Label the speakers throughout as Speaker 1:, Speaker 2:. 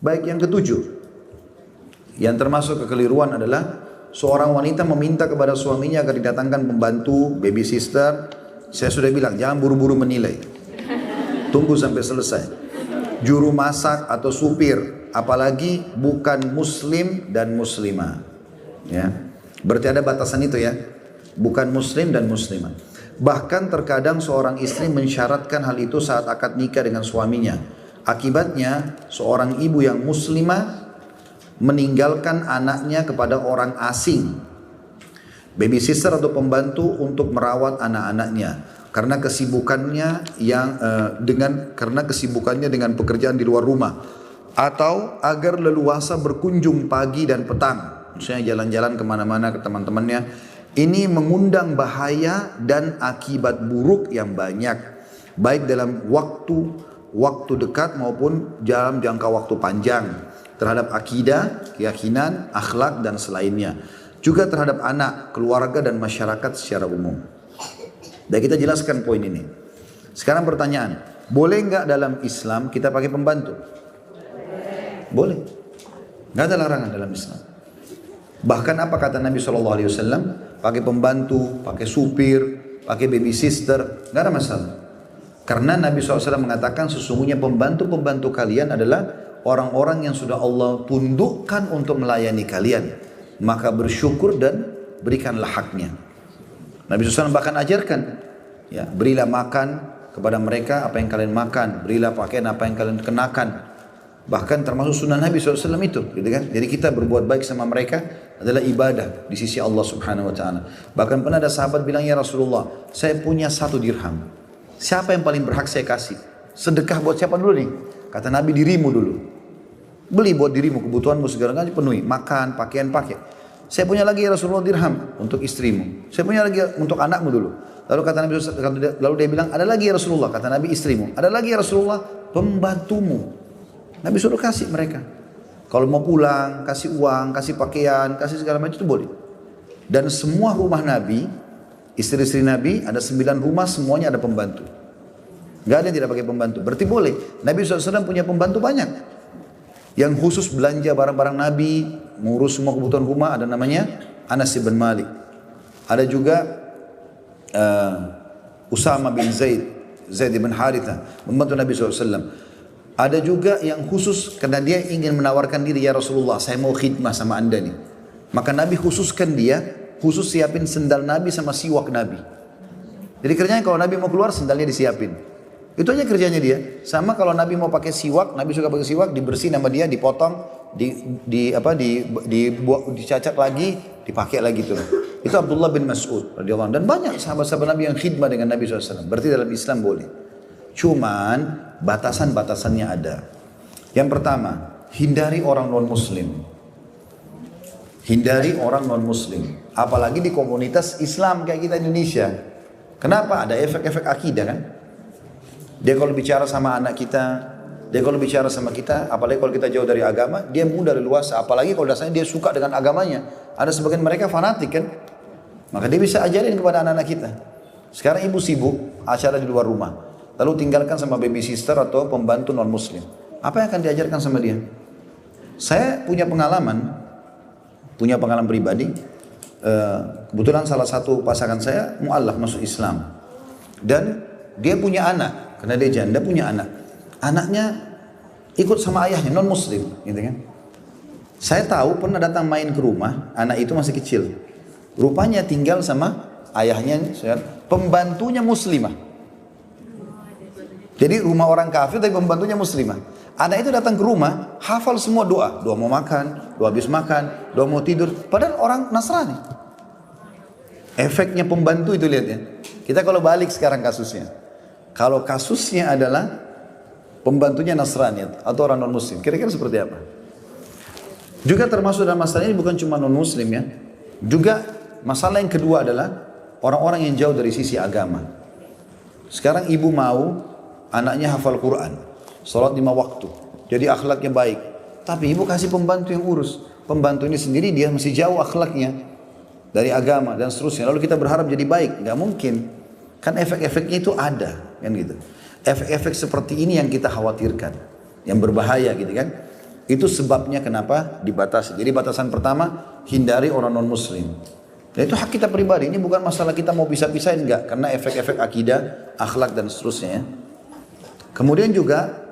Speaker 1: Baik, yang ketujuh, yang termasuk kekeliruan adalah seorang wanita meminta kepada suaminya agar didatangkan pembantu, baby sister. Saya sudah bilang, jangan buru-buru menilai. Tunggu sampai selesai. Juru masak atau supir, apalagi bukan muslim dan muslimah. Ya. Berarti ada batasan itu ya. Bukan muslim dan muslimah. Bahkan terkadang seorang istri mensyaratkan hal itu saat akad nikah dengan suaminya. Akibatnya seorang ibu yang muslimah meninggalkan anaknya kepada orang asing, baby sister atau pembantu untuk merawat anak-anaknya karena kesibukannya dengan pekerjaan di luar rumah, atau agar leluasa berkunjung pagi dan petang, misalnya jalan-jalan kemana-mana ke teman-temannya. Ini mengundang bahaya dan akibat buruk yang banyak, baik dalam waktu dekat maupun dalam jangka waktu panjang, terhadap akidah, keyakinan, akhlak dan selainnya. Juga terhadap anak, keluarga dan masyarakat secara umum. Dan kita jelaskan poin ini. Sekarang pertanyaan, boleh nggak dalam Islam kita pakai pembantu? Boleh. Nggak ada larangan dalam Islam. Bahkan apa kata Nabi SAW? Pakai pembantu, pakai supir, pakai baby sister, nggak ada masalah. Karena Nabi SAW mengatakan sesungguhnya pembantu-pembantu kalian adalah orang-orang yang sudah Allah tundukkan untuk melayani kalian. Maka bersyukur dan berikanlah haknya. Nabi SAW bahkan ajarkan, ya, berilah makan kepada mereka apa yang kalian makan, berilah pakaian apa yang kalian kenakan. Bahkan termasuk sunnah Nabi SAW itu, gitu kan? Jadi kita berbuat baik sama mereka adalah ibadah di sisi Allah Subhanahu Wa Taala. Bahkan pernah ada sahabat bilang, ya Rasulullah, saya punya 1 dirham. Siapa yang paling berhak saya kasih? Sedekah buat siapa dulu nih? Kata Nabi, dirimu dulu. Beli buat dirimu, kebutuhanmu segala-galanya penuhi. Makan, pakaian pakai. Saya punya lagi ya Rasulullah dirham untuk istrimu. Saya punya lagi untuk anakmu dulu. Lalu kata Nabi, lalu dia bilang, ada lagi ya Rasulullah. Kata Nabi, istrimu. Ada lagi ya Rasulullah, pembantumu. Nabi suruh kasih mereka. Kalau mau pulang, kasih uang, kasih pakaian, kasih segala macam itu boleh. Dan semua rumah Nabi, istri-istri Nabi, ada 9 rumah semuanya ada pembantu. Gak ada yang tidak pakai pembantu. Berarti boleh. Nabi SAW punya pembantu banyak. Yang khusus belanja barang-barang Nabi, mengurus semua kebutuhan rumah, ada namanya Anas bin Malik. Ada juga Usama bin Zaid bin Haritha, membantu Nabi SAW. Ada juga yang khusus karena dia ingin menawarkan diri, ya Rasulullah, saya mau khidmah sama anda nih. Maka Nabi khususkan dia, khusus siapin sendal Nabi sama siwak Nabi. Jadi kerjanya kalau Nabi mau keluar, sendalnya disiapin. Itu aja kerjanya dia. Sama kalau Nabi mau pakai siwak, Nabi suka pakai siwak, dibersihin sama dia, dipotong, dicacat lagi, dipakai lagi tuh. Itu Abdullah bin Mas'ud radhiyallahu anhu. Dan banyak sahabat-sahabat Nabi yang khidmah dengan Nabi SAW. Berarti dalam Islam boleh. Cuman batasan-batasannya ada. Yang pertama, hindari orang non-muslim. Hindari orang non-muslim. Apalagi di komunitas Islam kayak kita Indonesia. Kenapa? Ada efek-efek akidah kan? Dia kalau bicara sama anak kita, dia kalau bicara sama kita, apalagi kalau kita jauh dari agama, dia mudah leluasa. Apalagi kalau dasarnya dia suka dengan agamanya. Ada sebagian mereka fanatik kan? Maka dia bisa ajarin kepada anak-anak kita. Sekarang ibu sibuk, acara di luar rumah. Lalu tinggalkan sama baby sister atau pembantu non-muslim. Apa yang akan diajarkan sama dia? Saya punya pengalaman pribadi. Kebetulan salah satu pasangan saya mu'allaf masuk Islam. Dan dia punya anak, karena dia janda punya anak. Anaknya ikut sama ayahnya non-muslim, gitu kan? Saya tahu pernah datang main ke rumah, anak itu masih kecil. Rupanya tinggal sama ayahnya, pembantunya muslimah. Jadi rumah orang kafir tapi pembantunya muslimah. Anak itu datang ke rumah, hafal semua doa. Doa mau makan, doa habis makan, doa mau tidur. Padahal orang Nasrani. Efeknya pembantu itu lihat ya. Kita kalau balik sekarang kasusnya. Kalau kasusnya adalah pembantunya Nasrani atau orang non-muslim. Kira-kira seperti apa? Juga termasuk dalam masalah ini bukan cuma non-muslim ya. Juga masalah yang kedua adalah orang-orang yang jauh dari sisi agama. Sekarang ibu mau anaknya hafal Quran, sholat 5 waktu, jadi akhlaknya baik. Tapi ibu kasih pembantu yang urus. Pembantu ini sendiri dia masih jauh akhlaknya dari agama dan seterusnya. Lalu kita berharap jadi baik, nggak mungkin. Kan efek-efeknya itu ada, kan gitu. Efek-efek seperti ini yang kita khawatirkan, yang berbahaya gitu kan. Itu sebabnya kenapa dibatasi. Jadi batasan pertama, hindari orang non muslim. Dan itu hak kita pribadi, ini bukan masalah kita mau pisah-pisahin, enggak. Karena efek-efek akidah, akhlak dan seterusnya ya. Kemudian juga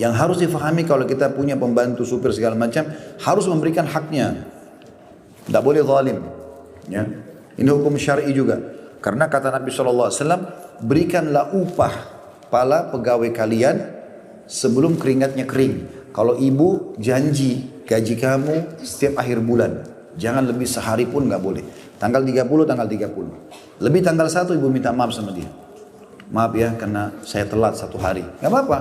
Speaker 1: yang harus difahami kalau kita punya pembantu, supir segala macam, harus memberikan haknya. Tidak boleh zalim. Ya. Ini hukum syar'i juga. Karena kata Nabi SAW, berikanlah upah pala pegawai kalian sebelum keringatnya kering. Kalau ibu janji gaji kamu setiap akhir bulan, jangan lebih sehari pun nggak boleh. Tanggal 30, tanggal 30. Lebih tanggal 1 ibu minta maaf sama dia. Maaf ya karena saya telat 1 hari. Nggak apa-apa.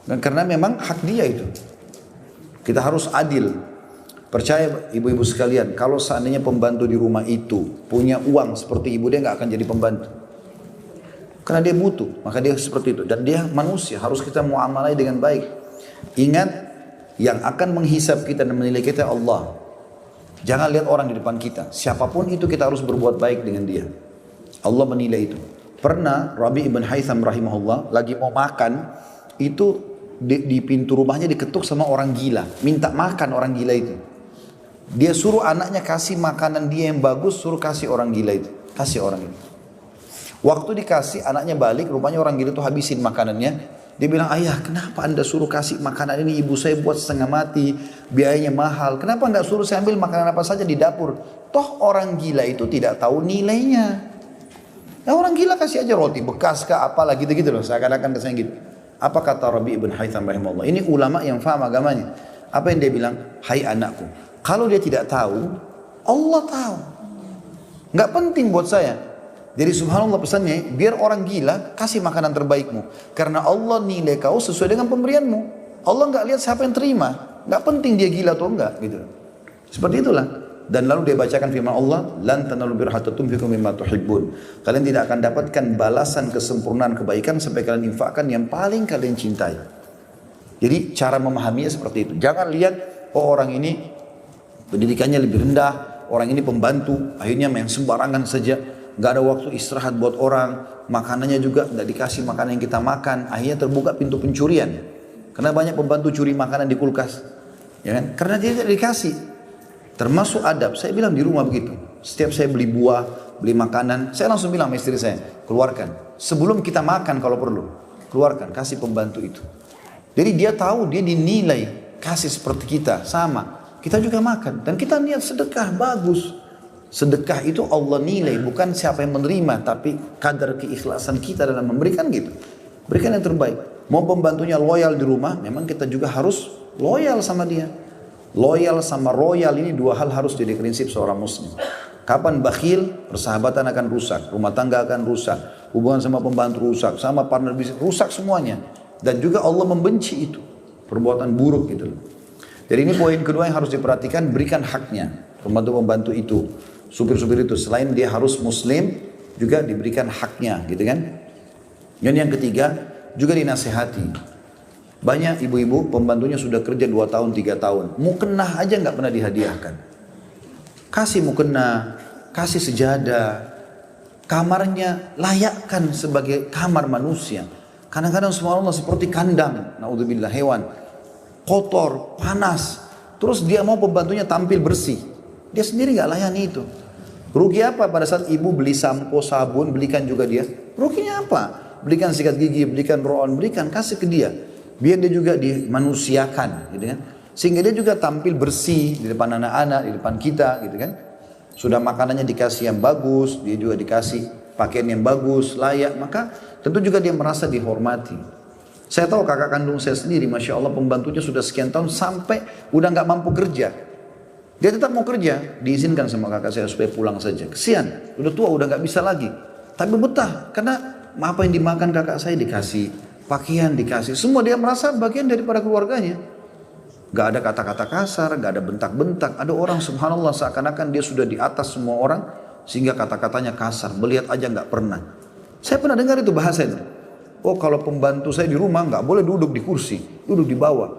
Speaker 1: Dan karena memang hak dia itu. Kita harus adil. Percaya ibu-ibu sekalian, kalau seandainya pembantu di rumah itu punya uang seperti ibu, dia nggak akan jadi pembantu. Karena dia butuh, maka dia seperti itu. Dan dia manusia, harus kita muamalai dengan baik. Ingat, yang akan menghisap kita dan menilai kita Allah. Jangan lihat orang di depan kita. Siapapun itu kita harus berbuat baik dengan dia. Allah menilai itu. Pernah Rabi ibn Haytham rahimahullah lagi mau makan, itu di pintu rumahnya diketuk sama orang gila. Minta makan orang gila itu. Dia suruh anaknya kasih makanan dia yang bagus, suruh kasih orang gila itu. Kasih orang itu. Waktu dikasih, anaknya balik, rupanya orang gila itu habisin makanannya. Dia bilang, ayah kenapa anda suruh kasih makanan ini, ibu saya buat setengah mati, biayanya mahal. Kenapa enggak suruh saya ambil makanan apa saja di dapur? Toh orang gila itu tidak tahu nilainya. Nah, orang gila kasih aja roti bekas kah apalah gitu-gitu loh. Seakan-akan kesannya gitu. Apa kata Rabi ibn Haytham rahimahullah? Ini ulama yang faham agamanya. Apa yang dia bilang? Hai anakku, kalau dia tidak tahu, Allah tahu. Enggak penting buat saya. Jadi subhanallah pesannya, biar orang gila kasih makanan terbaikmu. Karena Allah nilai kau sesuai dengan pemberianmu. Allah enggak lihat siapa yang terima. Enggak penting dia gila atau enggak gitu. Seperti itulah. Dan lalu dia bacakan firman Allah, lan tanalul birra hatta tunfiqu mimma tuhibbun. Kalian tidak akan dapatkan balasan kesempurnaan kebaikan sampai kalian infakkan yang paling kalian cintai. Jadi cara memahaminya seperti itu. Jangan lihat oh orang ini pendidikannya lebih rendah, orang ini pembantu, akhirnya main sembarangan saja. Gak ada waktu istirahat buat orang, makanannya juga gak dikasih makanan yang kita makan, akhirnya terbuka pintu pencurian. Karena banyak pembantu curi makanan di kulkas, ya kan? Karena dia tidak dikasih. Termasuk adab, saya bilang di rumah begitu. Setiap saya beli buah, beli makanan, saya langsung bilang sama istri saya, keluarkan. Sebelum kita makan kalau perlu, keluarkan, kasih pembantu itu. Jadi dia tahu, dia dinilai, kasih seperti kita, sama. Kita juga makan, dan kita niat sedekah, bagus. Sedekah itu Allah nilai, bukan siapa yang menerima, tapi kadar keikhlasan kita dalam memberikan gitu. Berikan yang terbaik. Mau pembantunya loyal di rumah, memang kita juga harus loyal sama dia. Loyal sama royal ini dua hal harus jadi prinsip seorang muslim. Kapan bakhil, persahabatan akan rusak, rumah tangga akan rusak, hubungan sama pembantu rusak, sama partner bisnis rusak semuanya. Dan juga Allah membenci itu, perbuatan buruk gitu. Jadi ini poin kedua yang harus diperhatikan, berikan haknya pembantu-pembantu itu. Supir-supir itu selain dia harus muslim juga diberikan haknya gitu kan. Dan yang ketiga juga dinasehati. Banyak ibu-ibu pembantunya sudah kerja 2 tahun 3 tahun, mukena aja nggak pernah dihadiahkan. Kasih mukena, kasih sejadah, kamarnya layakkan sebagai kamar manusia. Kadang-kadang subhanallah seperti kandang, naudzubillah, hewan kotor, panas. Terus dia mau pembantunya tampil bersih. Dia sendiri gak layani itu. Rugi apa pada saat ibu beli sampo, sabun, belikan juga dia? Ruginya apa? Belikan sikat gigi, belikan roll-on, belikan, kasih ke dia. Biar dia juga dimanusiakan, gitu kan? Sehingga dia juga tampil bersih di depan anak-anak, di depan kita, gitu kan? Sudah makanannya dikasih yang bagus, dia juga dikasih pakaian yang bagus, layak, maka tentu juga dia merasa dihormati. Saya tahu kakak kandung saya sendiri, Masya Allah pembantunya sudah sekian tahun sampai udah gak mampu kerja. Dia tetap mau kerja, diizinkan sama kakak saya supaya pulang saja. Kesian, udah tua, udah gak bisa lagi. Tapi betah, karena apa yang dimakan kakak saya dikasih, pakaian dikasih, semua dia merasa bagian daripada keluarganya. Gak ada kata-kata kasar, gak ada bentak-bentak. Ada orang subhanallah seakan-akan dia sudah di atas semua orang, sehingga kata-katanya kasar, melihat aja gak pernah. Saya pernah dengar itu bahasa itu. Oh kalau pembantu saya di rumah gak boleh duduk di kursi, duduk di bawah.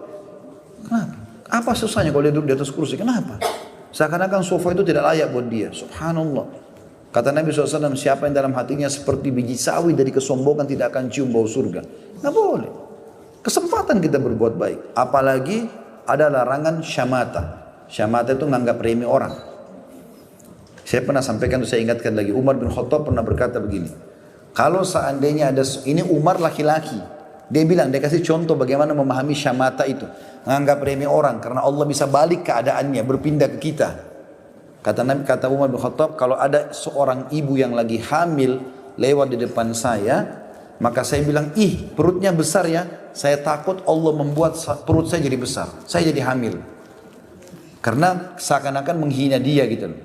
Speaker 1: Kenapa? Apa susahnya kalau dia duduk di atas kursi? Kenapa? Seakan-akan sofa itu tidak layak buat dia. Subhanallah. Kata Nabi SAW, siapa yang dalam hatinya seperti biji sawi dari kesombongan tidak akan cium bau surga. Nggak boleh. Kesempatan kita berbuat baik. Apalagi ada larangan syamata. Syamata itu nganggap remeh orang. Saya pernah sampaikan, saya ingatkan lagi, Umar bin Khattab pernah berkata begini, kalau seandainya ada, ini Umar laki-laki, dia bilang, dia kasih contoh bagaimana memahami syamata itu, menganggap remeh orang, karena Allah bisa balik keadaannya, berpindah ke kita. Kata Nabi, kata Umar bin Khattab, kalau ada seorang ibu yang lagi hamil lewat di depan saya, maka saya bilang, ih perutnya besar ya, saya takut Allah membuat perut saya jadi besar, saya jadi hamil. Karena seakan-akan menghina dia gitu loh.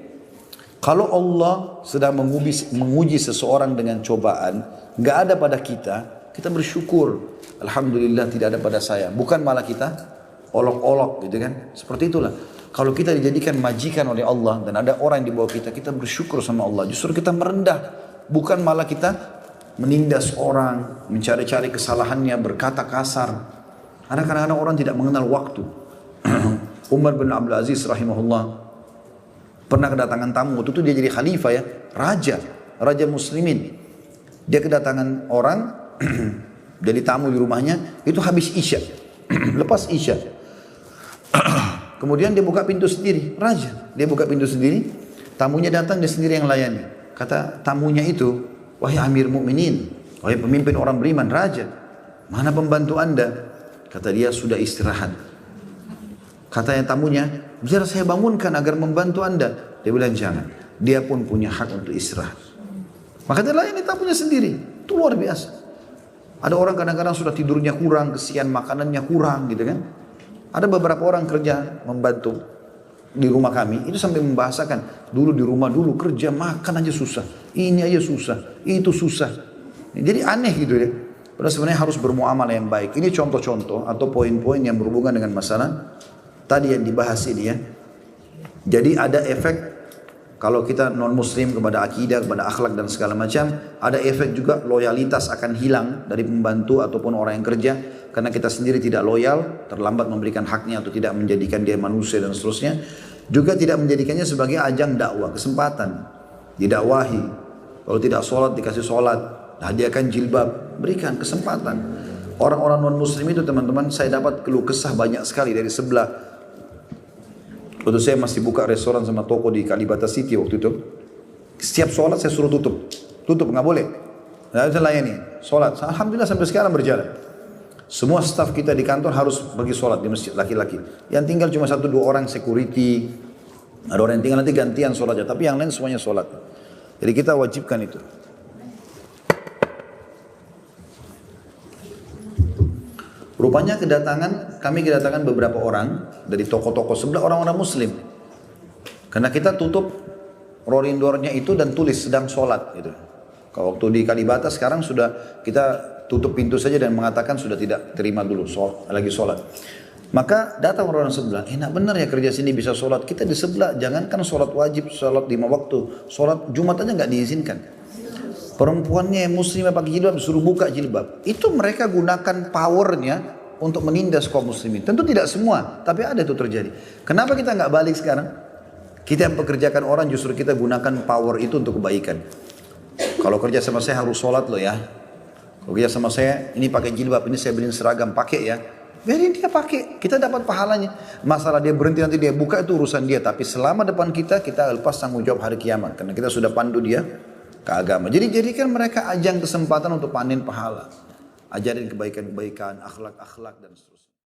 Speaker 1: Kalau Allah sedang menguji seseorang dengan cobaan, nggak ada pada kita, kita bersyukur. Alhamdulillah tidak ada pada saya. Bukan malah kita olok-olok gitu kan. Seperti itulah. Kalau kita dijadikan majikan oleh Allah dan ada orang yang di bawah kita, kita bersyukur sama Allah. Justru kita merendah. Bukan malah kita menindas orang, mencari-cari kesalahannya, berkata kasar. Karena kadang-kadang orang tidak mengenal waktu. Umar bin Abdul Aziz rahimahullah pernah kedatangan tamu, waktu itu dia jadi khalifah ya, raja muslimin. Dia kedatangan orang, jadi tamu di rumahnya, itu habis isya, lepas isya. Kemudian dia buka pintu sendiri, raja, dia buka pintu sendiri, tamunya datang, dia sendiri yang layani. Kata tamunya itu, wahai Amir Mukminin, wahai pemimpin orang beriman, raja, mana pembantu anda? Kata dia, sudah istirahat. Katanya tamunya, biar saya bangunkan agar membantu anda. Dia bilang jangan. Dia pun punya hak untuk istirahat. Maka dia layani tamunya sendiri. Itu luar biasa. Ada orang kadang-kadang sudah tidurnya kurang, kesian makanannya kurang gitu kan. Ada beberapa orang kerja membantu di rumah kami. Itu sampai membahasakan. Dulu di rumah dulu kerja makan aja susah. Ini aja susah. Itu susah. Jadi aneh gitu ya. Padahal sebenarnya harus bermuamalah yang baik. Ini contoh-contoh atau poin-poin yang berhubungan dengan masalah tadi yang dibahas ini ya. Jadi ada efek kalau kita non muslim kepada akidah, kepada akhlak dan segala macam, ada efek juga loyalitas akan hilang dari pembantu ataupun orang yang kerja karena kita sendiri tidak loyal, terlambat memberikan haknya atau tidak menjadikan dia manusia dan seterusnya. Juga tidak menjadikannya sebagai ajang dakwah, kesempatan didakwahi. Kalau tidak sholat dikasih sholat, hadiahkan jilbab, berikan kesempatan. Orang-orang non muslim itu teman-teman, saya dapat keluh kesah banyak sekali dari sebelah. Waktu saya masih buka restoran sama toko di Kalibata City waktu itu, setiap sholat saya suruh tutup, nggak boleh, nggak bisa layani, sholat. Alhamdulillah sampai sekarang berjalan. Semua staf kita di kantor harus pergi sholat di masjid laki-laki. Yang tinggal cuma 1-2 orang security, ada orang yang tinggal nanti gantian sholatnya, tapi yang lain semuanya sholat. Jadi kita wajibkan itu. Rupanya kami kedatangan beberapa orang dari toko-toko sebelah orang-orang muslim. Karena kita tutup rolling door-nya itu dan tulis sedang sholat gitu. Kalau waktu di Kalibata sekarang sudah kita tutup pintu saja dan mengatakan sudah tidak terima dulu lagi sholat. Maka datang orang sebelah, enak benar ya kerja sini bisa sholat. Kita di sebelah, jangankan sholat wajib, sholat 5 waktu, sholat Jumat aja nggak diizinkan. Perempuannya yang muslimah pakai jilbab disuruh buka jilbab. Itu mereka gunakan powernya untuk menindas kaum muslimin. Tentu tidak semua, tapi ada itu terjadi. Kenapa kita nggak balik sekarang? Kita yang pekerjakan orang justru kita gunakan power itu untuk kebaikan. Kalau kerja sama saya harus sholat loh ya. Kalau kerja sama saya ini pakai jilbab, ini saya beliin seragam pakai ya. Biarin dia pakai, kita dapat pahalanya. Masalah dia berhenti nanti dia buka itu urusan dia. Tapi selama depan kita lepas tanggung jawab hari kiamat. Karena kita sudah pandu dia ke agama. Jadi jadikan mereka ajang kesempatan untuk panen pahala. Ajarin kebaikan-kebaikan, akhlak-akhlak dan seterusnya.